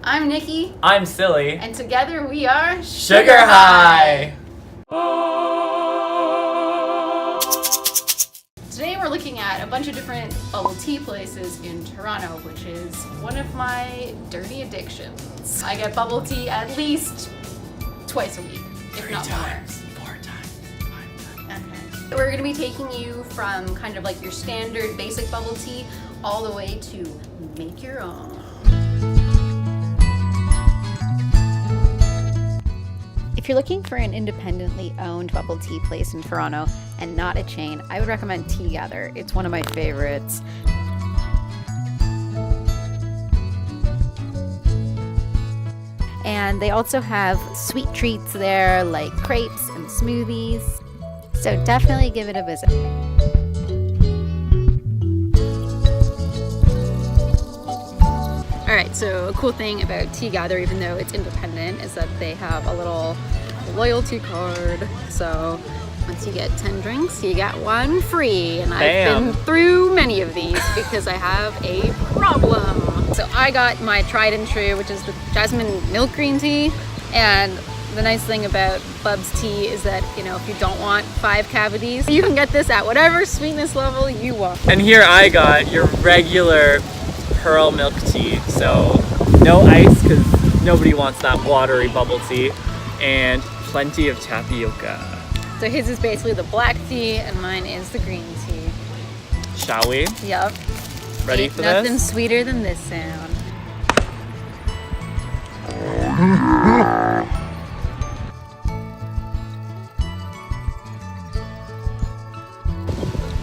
I'm Nikki. I'm Silly. And together we are Sugar High! Today we're looking at a bunch of different bubble tea places in Toronto, which is one of my dirty addictions. I get bubble tea at least twice a week, if not more. 4 times, 5 times. Okay. We're going to be taking you from kind of like your standard basic bubble tea all the way to make your own. If you're looking for an independently owned bubble tea place in Toronto and not a chain, I would recommend TeaGather. It's one of my favorites. And they also have sweet treats there like crepes and smoothies. So definitely give it a visit. Alright, so a cool thing about TeaGather, even though it's independent, is that they have a little loyalty card. So once you get 10 drinks, you get one free. And I've been through many of these because I have a problem. So I got my tried and true, which is the jasmine milk green tea. And the nice thing about Bub's tea is that, you know, if you don't want 5 cavities, you can get this at whatever sweetness level you want. And here I got your regular pearl milk tea. So no ice because nobody wants that watery bubble tea. And plenty of tapioca. So his is basically the black tea and mine is the green tea. Shall we? Yep. Ready Ain't for nothing this? sweeter than this sound.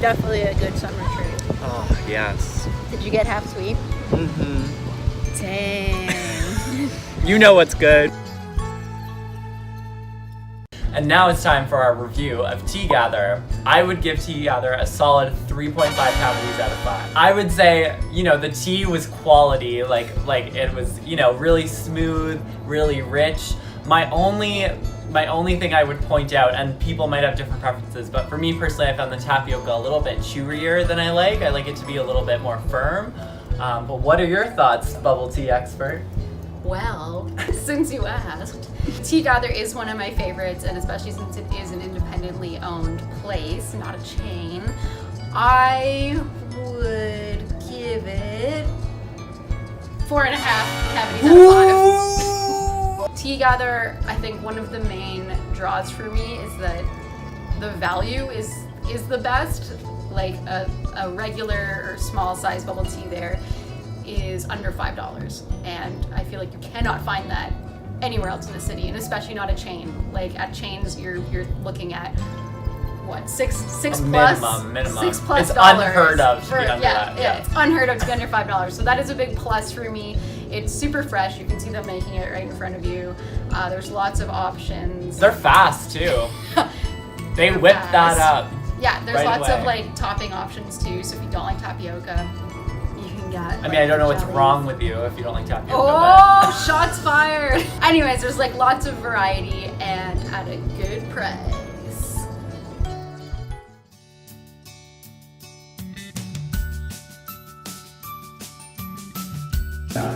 Definitely a good summer treat. Oh, yes. Did you get half sweet? Mm-hmm. Dang. You know what's good. And now it's time for our review of TeaGather. I would give TeaGather a solid 3.5 cavities out of 5. I would say, you know, the tea was quality, like it was, you know, really smooth, really rich. My only thing I would point out, and people might have different preferences, but for me personally, I found the tapioca a little bit chewier than I like. I like it to be a little bit more firm. But what are your thoughts, bubble tea expert? Well, since you asked, TeaGather is one of my favorites, and especially since it is an independently owned place, not a chain, I would give it 4.5 cavities out of 5. TeaGather, I think one of the main draws for me is that the value is the best. Like a regular or small size bubble tea there is under $5, and I feel like you cannot find that anywhere else in the city, and especially not a chain. Like at chains, you're looking at what, six plus minimum. $6+ It's unheard of to be under that. Yeah, it's unheard of to be under $5. So that is a big plus for me. It's super fresh. You can see them making it right in front of you. There's lots of options. They're fast too. They whip that up. Yeah, there's right lots away. of like topping options too. So if you don't like tapioca, you can get. I mean, I don't know what's wrong with you if you don't like tapioca. Oh, shots fired! Anyways, there's like lots of variety and at a good price.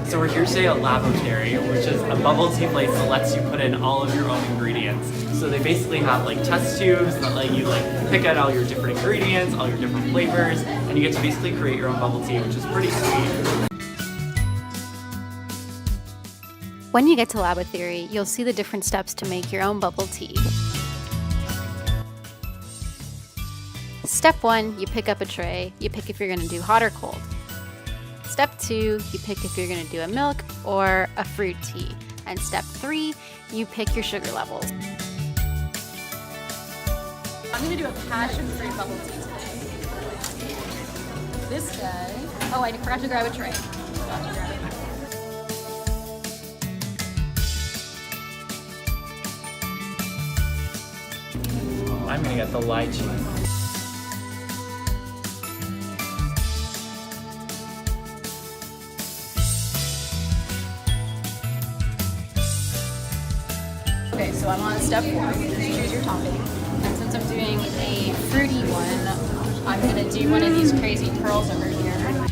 So we're here today at Labothery, which is a bubble tea place that lets you put in all of your own ingredients. So they basically have like test tubes that let you like pick out all your different ingredients, all your different flavors, and you get to basically create your own bubble tea, which is pretty sweet. When you get to Labothery, you'll see the different steps to make your own bubble tea. Step 1, you pick up a tray. You pick if you're going to do hot or cold. Step 2, you pick if you're going to do a milk or a fruit tea. And step 3, you pick your sugar levels. I'm going to do a passion fruit bubble tea today. This guy, oh, I forgot to grab a tray. I'm gonna get the lychee. Okay, so I'm on step 4, choose your topping. And since I'm doing a fruity one, I'm gonna do one of these crazy pearls over here.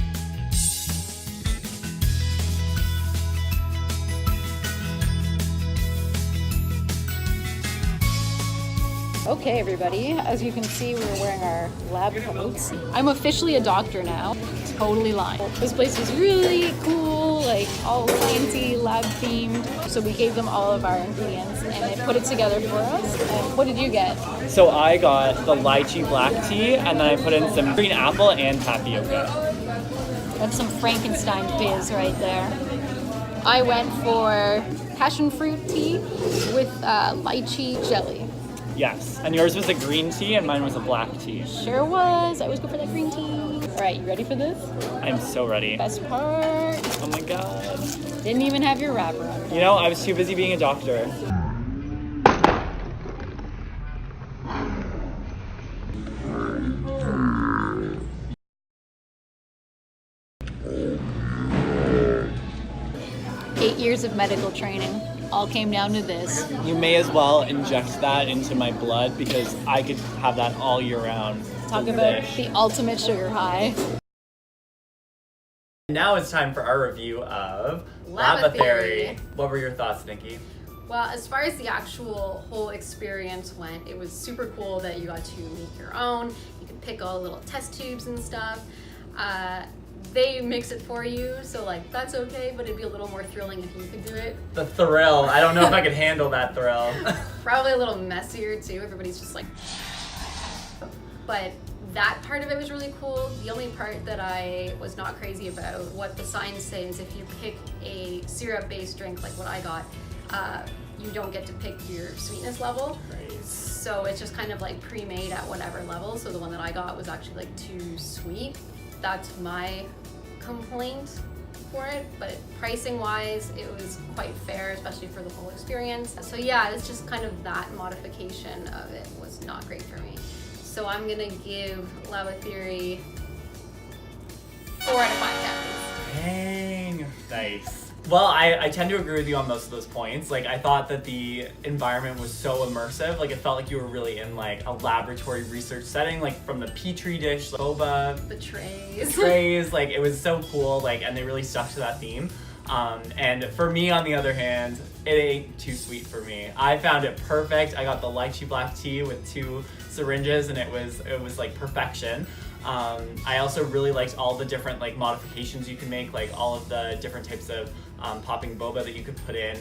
Okay, everybody, as you can see, we're wearing our lab coats. I'm officially a doctor now. Totally lying. This place was really cool, like all sciencey, lab themed. So we gave them all of our ingredients and they put it together for us. And what did you get? So I got the lychee black tea, and then I put in some green apple and tapioca. That's some Frankenstein biz right there. I went for passion fruit tea with lychee jelly. Yes, and yours was a green tea and mine was a black tea. Sure was. I always go for that green tea. All right, you ready for this? I'm so ready. Best part. Oh my god. Didn't even have your wrapper on. You know, I was too busy being a doctor. Years of medical training all came down to this. You may as well inject that into my blood because I could have that all year round. Talk about the ultimate sugar high. Now it's time for our review of Labothery. What were your thoughts, Nikki? Well, as far as the actual whole experience went, it was super cool that you got to make your own. You could pick all the little test tubes and stuff. They mix it for you, so like that's okay, but it'd be a little more thrilling if you could do it. The thrill. I don't know if I could handle that thrill. Probably a little messier too. Everybody's just like... But that part of it was really cool. The only part that I was not crazy about, what the signs say is if you pick a syrup-based drink like what I got, you don't get to pick your sweetness level. Right. So it's just kind of like pre-made at whatever level. So the one that I got was actually like too sweet. That's my complaint for it, but pricing wise it was quite fair, especially for the whole experience. So yeah, it's just kind of that modification of it was not great for me. So I'm gonna give Labothery 4 out of 5 calories. Dang. Nice. Well, I tend to agree with you on most of those points. Like, I thought that the environment was so immersive. Like, it felt like you were really in, like, a laboratory research setting, like, from the petri dish, boba. The trays. Trays, like, it was so cool, like, and they really stuck to that theme. And for me, on the other hand, it ain't too sweet for me. I found it perfect. I got the lychee black tea with 2 syringes, and it was like perfection. I also really liked all the different like modifications you can make, like all of the different types of popping boba that you could put in.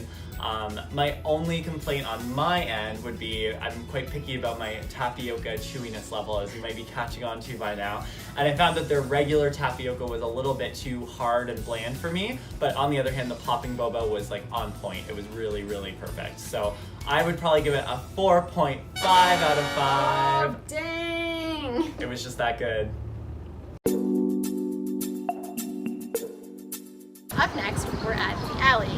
My only complaint on my end would be I'm quite picky about my tapioca chewiness level, as you might be catching on to by now. And I found that their regular tapioca was a little bit too hard and bland for me, but on the other hand, the popping boba was like on point. It was really, really perfect. So I would probably give it a 4.5 out of 5. Oh, dang! It was just that good. Up next, we're at the alley.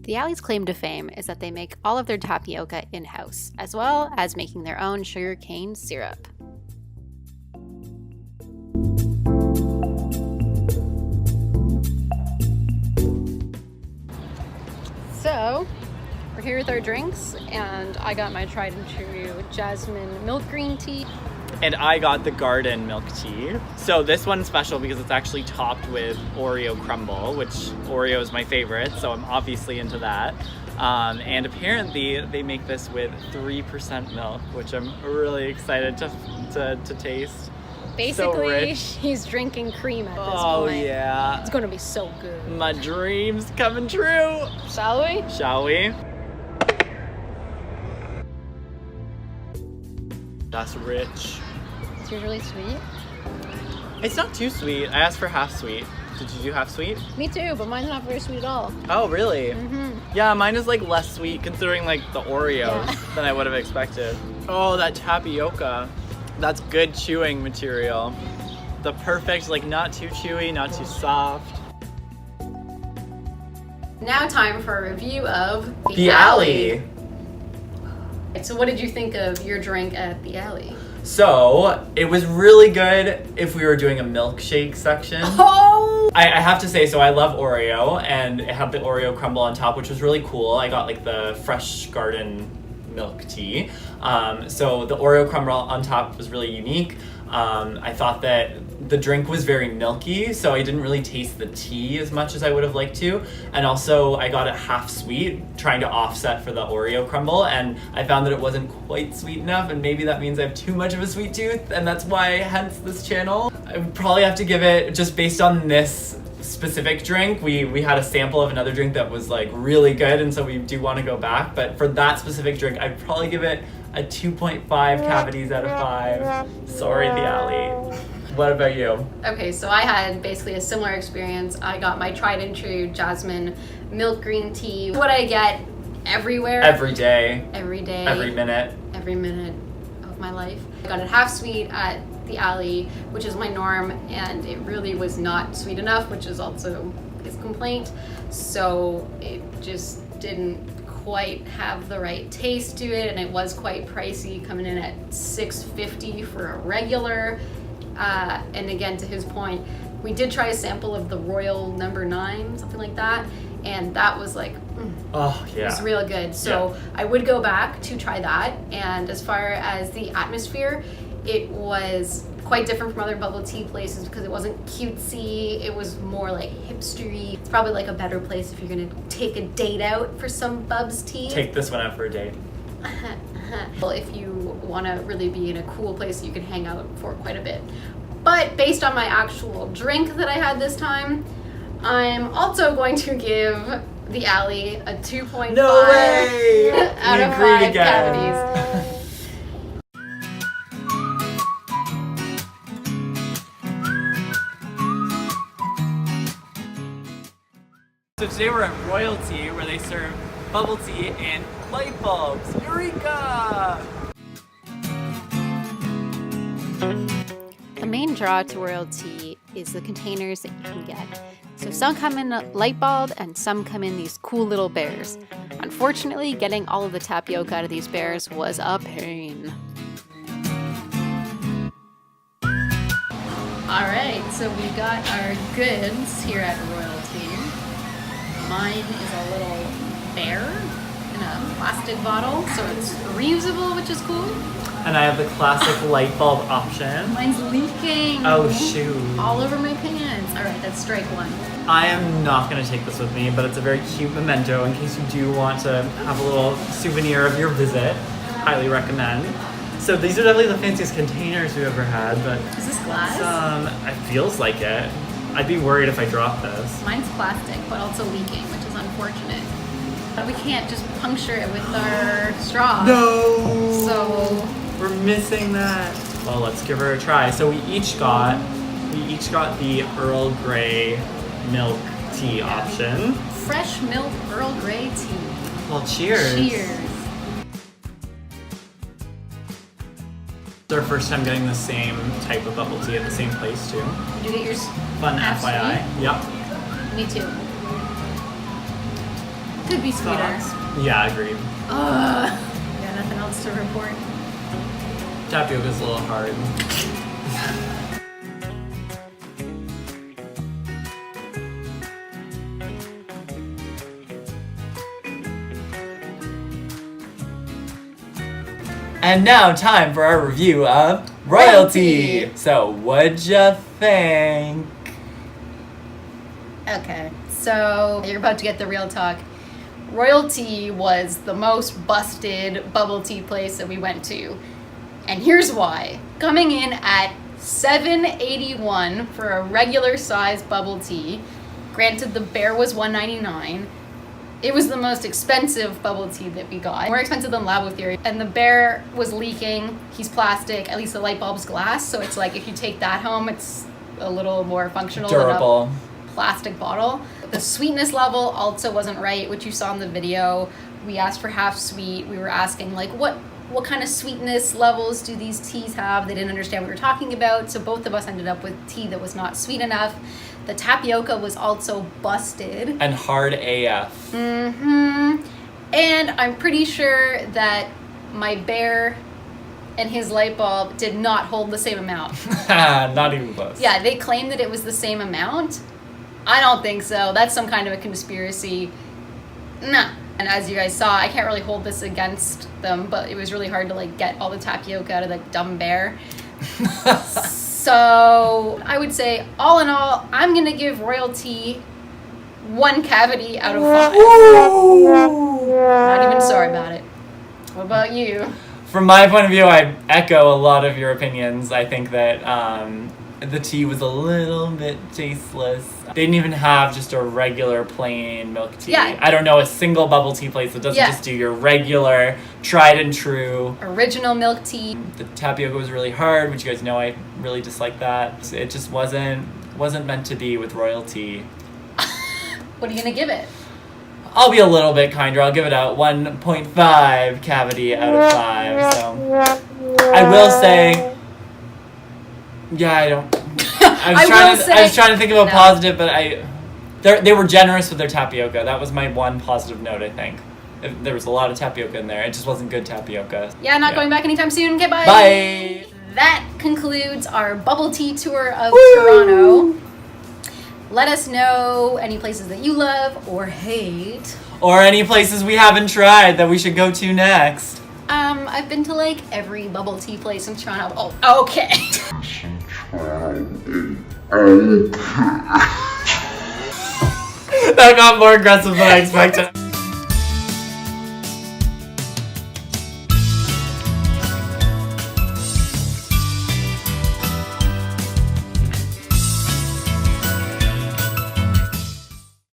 The Alley's claim to fame is that they make all of their tapioca in-house, as well as making their own sugarcane syrup. So, we're here with our drinks, and I got my tried and true jasmine milk green tea. And I got the garden milk tea. So this one's special because it's actually topped with Oreo crumble, which Oreo is my favorite, so I'm obviously into that. And apparently they make this with 3% milk, which I'm really excited to taste. Basically, so he's drinking cream at this point. Oh yeah. It's gonna be so good. My dreams coming true. Shall we? Shall we? That's rich. It's usually sweet. It's not too sweet. I asked for half sweet. Did you do half sweet? Me too, but mine's not very sweet at all. Oh, really? Mm-hmm. Yeah, mine is like less sweet considering like the Oreos than I would have expected. Oh, that tapioca. That's good chewing material. The perfect, like not too chewy, not too soft. Now time for a review of The Alley. So what did you think of your drink at the Alley? So, it was really good if we were doing a milkshake section. Oh! I have to say, so I love Oreo, and it had the Oreo crumble on top, which was really cool. I got like the fresh garden milk tea. So the Oreo crumble on top was really unique. I thought that the drink was very milky, so I didn't really taste the tea as much as I would have liked to. And also I got it half sweet, trying to offset for the Oreo crumble, and I found that it wasn't quite sweet enough, and maybe that means I have too much of a sweet tooth, and that's why, hence this channel. I would probably have to give it, just based on this specific drink, we had a sample of another drink that was like really good, and so we do want to go back, but for that specific drink, I'd probably give it a 2.5 cavities out of 5. Sorry, the alley. What about you? Okay, so I had basically a similar experience. I got my tried and true jasmine milk green tea. What I get everywhere. Every day. Every day. Every minute. Every minute of my life. I got it half sweet at the alley, which is my norm, and it really was not sweet enough, which is also his complaint. So it just didn't quite have the right taste to it, and it was quite pricey, coming in at $6.50 for a regular. And again, to his point, we did try a sample of the Royal number 9, something like that, and that was like, oh yeah, it was real good. So yeah. I would go back to try that. And as far as the atmosphere, it was quite different from other bubble tea places because it wasn't cutesy, it was more like hipstery. It's probably like a better place if you're gonna take a date out for some Bubs tea. Take this one out for a date. Well, if you want to really be in a cool place, you can hang out for quite a bit. But based on my actual drink that I had this time, I'm also going to give the alley a 2.5 no way! out of 5 cavities. So today we're at Royalty, where they serve bubble tea and light bulbs. Eureka! The main draw to Royalty is the containers that you can get. So some come in a light bulb and some come in these cool little bears. Unfortunately, getting all of the tapioca out of these bears was a pain. Alright, so we got our goods here at Royalty. Mine is a little bear in a plastic bottle, so it's reusable, which is cool. And I have the classic light bulb option. Mine's leaking. Oh shoot. All over my pants. Alright, that's strike one. I am not going to take this with me, but it's a very cute memento in case you do want to have a little souvenir of your visit. Highly recommend. So these are definitely the fanciest containers we've ever had, but is this glass? It feels like it. I'd be worried if I dropped this. Mine's plastic, but also leaking, which is unfortunate. We can't just puncture it with our straw. No! So we're missing that. Well, let's give her a try. So we each got the Earl Grey milk tea option. Fresh milk Earl Grey tea. Well, cheers. Cheers. It's our first time getting the same type of bubble tea at the same place too. Did you get yours? Fun half FYI. sweet? Yep. Me too. Could be sweeter. Thoughts? Yeah, agreed. Got nothing else to report. Tapioca's a little hard. And now time for our review of Royalty. So what'd you think? Okay, so you're about to get the real talk. Royalty was the most busted bubble tea place that we went to. And here's why. Coming in at $7.81 for a regular size bubble tea. Granted, the bear was $1.99. It was the most expensive bubble tea that we got. More expensive than Labothery. And the bear was leaking. He's plastic, at least the light bulb's glass. So it's like if you take that home, it's a little more functional Durable. than a plastic bottle. The sweetness level also wasn't right, which you saw in the video. We asked for half sweet. We were asking like, what kind of sweetness levels do these teas have? They didn't understand what we were talking about. So both of us ended up with tea that was not sweet enough. The tapioca was also busted. And hard AF. And I'm pretty sure that my bear and his light bulb did not hold the same amount. Not even close. Yeah, they claimed that it was the same amount. I don't think so. That's some kind of a conspiracy. Nah, And as you guys saw, I can't really hold this against them, but it was really hard to like get all the tapioca out of the dumb bear. So I would say, all in all, I'm gonna give Royal Tea 1 cavity out of 5. Not even sorry about it. What about you? From my point of view, I echo a lot of your opinions. I think that the tea was a little bit tasteless. They didn't even have just a regular plain milk tea. Yeah. I don't know a single bubble tea place that doesn't just do your regular, tried and true Original milk tea. The tapioca was really hard, which you guys know I really dislike that. It just wasn't meant to be with Royal Tea. What are you gonna give it? I'll be a little bit kinder. I'll give it a 1.5 cavity out of 5. So I will say, yeah, I don't. I was trying to think of a positive, but they were generous with their tapioca. That was my one positive note, I think. There was a lot of tapioca in there. It just wasn't good tapioca. Yeah, not going back anytime soon. Okay, bye. Bye. That concludes our bubble tea tour of Toronto. Let us know any places that you love or hate. Or any places we haven't tried that we should go to next. I've been to like every bubble tea place in Toronto. Oh, okay. That got more aggressive than I expected.